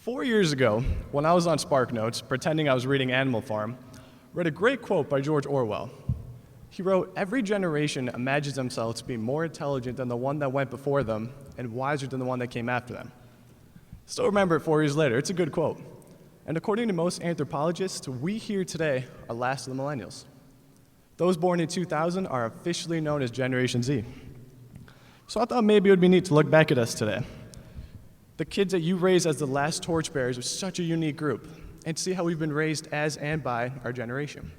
4 years ago, when I was on Spark Notes, pretending I was reading Animal Farm, I read a great quote by George Orwell. He wrote, "Every generation imagines themselves to be more intelligent than the one that went before them and wiser than the one that came after them." Still remember it 4 years later. It's a good quote. And according to most anthropologists, we here today are last of the millennials. Those born in 2000 are officially known as Generation Z. So I thought maybe it would be neat to look back at us today. The kids that you raised as the last torchbearers are such a unique group, and see how we've been raised as and by our generation.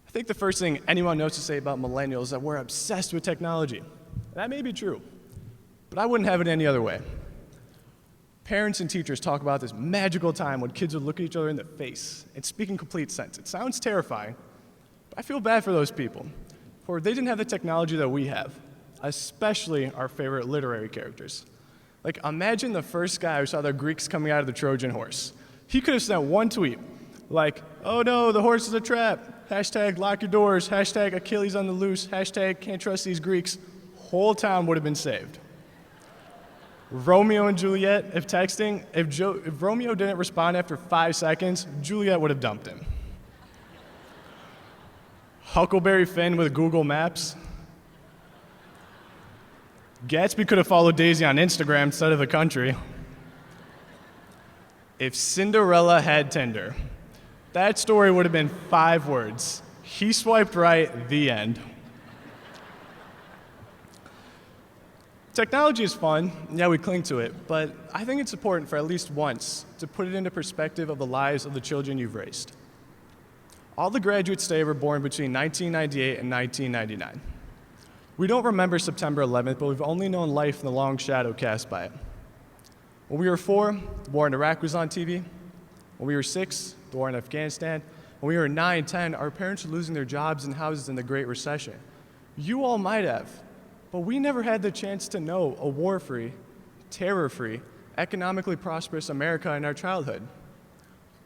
I think the first thing anyone knows to say about millennials is that we're obsessed with technology. That may be true, but I wouldn't have it any other way. Parents and teachers talk about this magical time when kids would look at each other in the face and speak in complete sense. It sounds terrifying, but I feel bad for those people, for they didn't have the technology that we have, especially our favorite literary characters. Like, imagine the first guy who saw the Greeks coming out of the Trojan horse. He could have sent one tweet, like, "Oh no, the horse is a trap. Hashtag lock your doors. Hashtag Achilles on the loose. Hashtag can't trust these Greeks." Whole town would have been saved. Romeo and Juliet, if Romeo didn't respond after 5 seconds, Juliet would have dumped him. Huckleberry Finn with Google Maps. Gatsby could have followed Daisy on Instagram instead of the country. If Cinderella had Tinder, that story would have been 5 words. He swiped right, the end. Technology is fun, yeah, we cling to it, but I think it's important for at least once to put it into perspective of the lives of the children you've raised. All the graduates today were born between 1998 and 1999. We don't remember September 11th, but we've only known life in the long shadow cast by it. When we were 4, the war in Iraq was on TV. When we were 6, the war in Afghanistan. When we were 9, 10, our parents were losing their jobs and houses in the Great Recession. You all might have, but we never had the chance to know a war-free, terror-free, economically prosperous America in our childhood.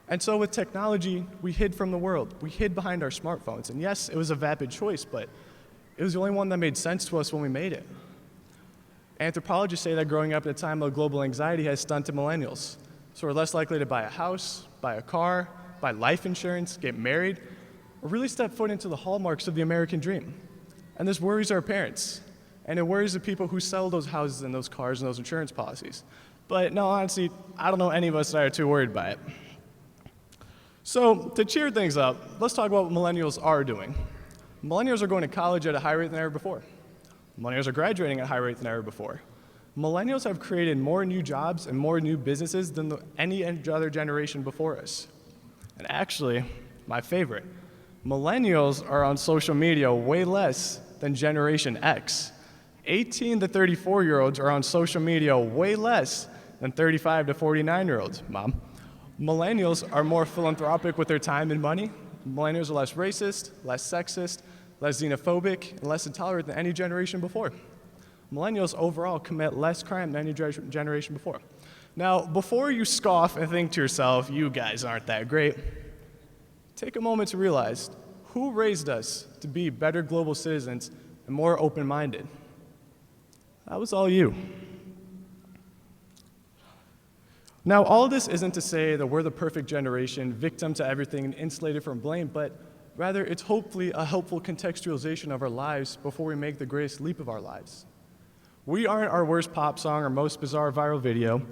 And so with technology, we hid from the world. We hid behind our smartphones. And yes, it was a vapid choice, but it was the only one that made sense to us when we made it. Anthropologists say that growing up at a time of global anxiety has stunted millennials. So we're less likely to buy a house, buy a car, buy life insurance, get married, or really step foot into the hallmarks of the American dream. And this worries our parents. And it worries the people who sell those houses and those cars and those insurance policies. But no, honestly, I don't know any of us that are too worried by it. So to cheer things up, let's talk about what millennials are doing. Millennials are going to college at a higher rate than ever before. Millennials are graduating at a higher rate than ever before. Millennials have created more new jobs and more new businesses than any other generation before us. And actually, my favorite, millennials are on social media way less than Generation X. 18 to 34-year-olds are on social media way less than 35 to 49-year-olds, Mom. Millennials are more philanthropic with their time and money. Millennials are less racist, less sexist, less xenophobic, and less intolerant than any generation before. Millennials overall commit less crime than any generation before. Now, before you scoff and think to yourself, you guys aren't that great, take a moment to realize who raised us to be better global citizens and more open-minded. That was all you. Now, all of this isn't to say that we're the perfect generation, victim to everything and insulated from blame, but rather it's hopefully a helpful contextualization of our lives before we make the greatest leap of our lives. We aren't our worst pop song or most bizarre viral video,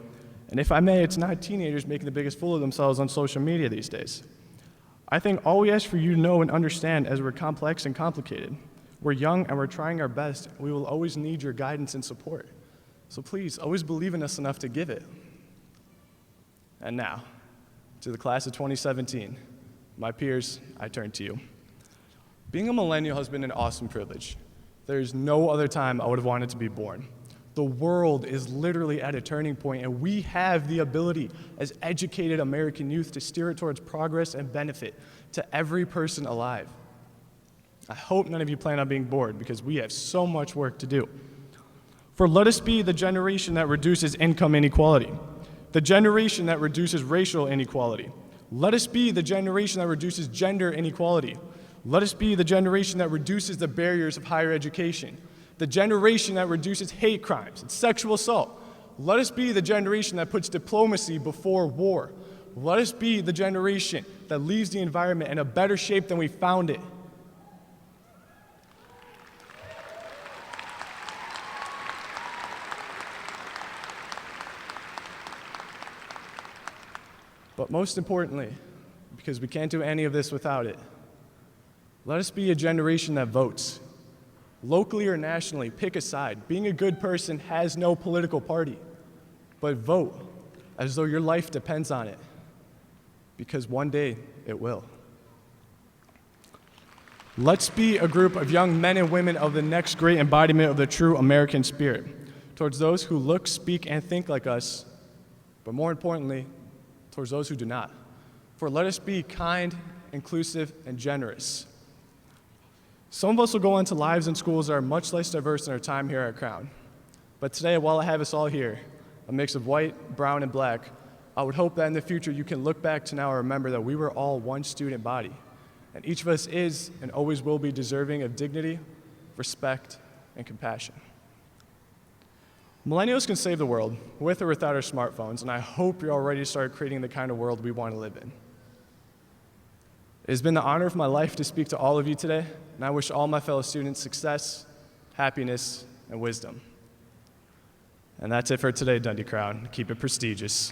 and if I may, it's not teenagers making the biggest fool of themselves on social media these days. I think all we ask for you to know and understand is we're complex and complicated. We're young and we're trying our best, and we will always need your guidance and support. So please, always believe in us enough to give it. And now, to the class of 2017, my peers, I turn to you. Being a millennial has been an awesome privilege. There's no other time I would have wanted to be born. The world is literally at a turning point, and we have the ability as educated American youth to steer it towards progress and benefit to every person alive. I hope none of you plan on being bored, because we have so much work to do. For let us be the generation that reduces income inequality, the generation that reduces racial inequality. Let us be the generation that reduces gender inequality. Let us be the generation that reduces the barriers of higher education, the generation that reduces hate crimes and sexual assault. Let us be the generation that puts diplomacy before war. Let us be the generation that leaves the environment in a better shape than we found it. But most importantly, because we can't do any of this without it, let us be a generation that votes. Locally or nationally, pick a side. Being a good person has no political party, but vote as though your life depends on it, because one day it will. Let's be a group of young men and women of the next great embodiment of the true American spirit, towards those who look, speak, and think like us, but more importantly, towards those who do not. For let us be kind, inclusive, and generous. Some of us will go on to lives and schools that are much less diverse in our time here at Crown. But today, while I have us all here, a mix of white, brown, and black, I would hope that in the future you can look back to now and remember that we were all one student body, and each of us is and always will be deserving of dignity, respect, and compassion. Millennials can save the world, with or without our smartphones, and I hope you're all ready to start creating the kind of world we want to live in. It has been the honor of my life to speak to all of you today, and I wish all my fellow students success, happiness, and wisdom. And that's it for today, Dundee Crown. Keep it prestigious.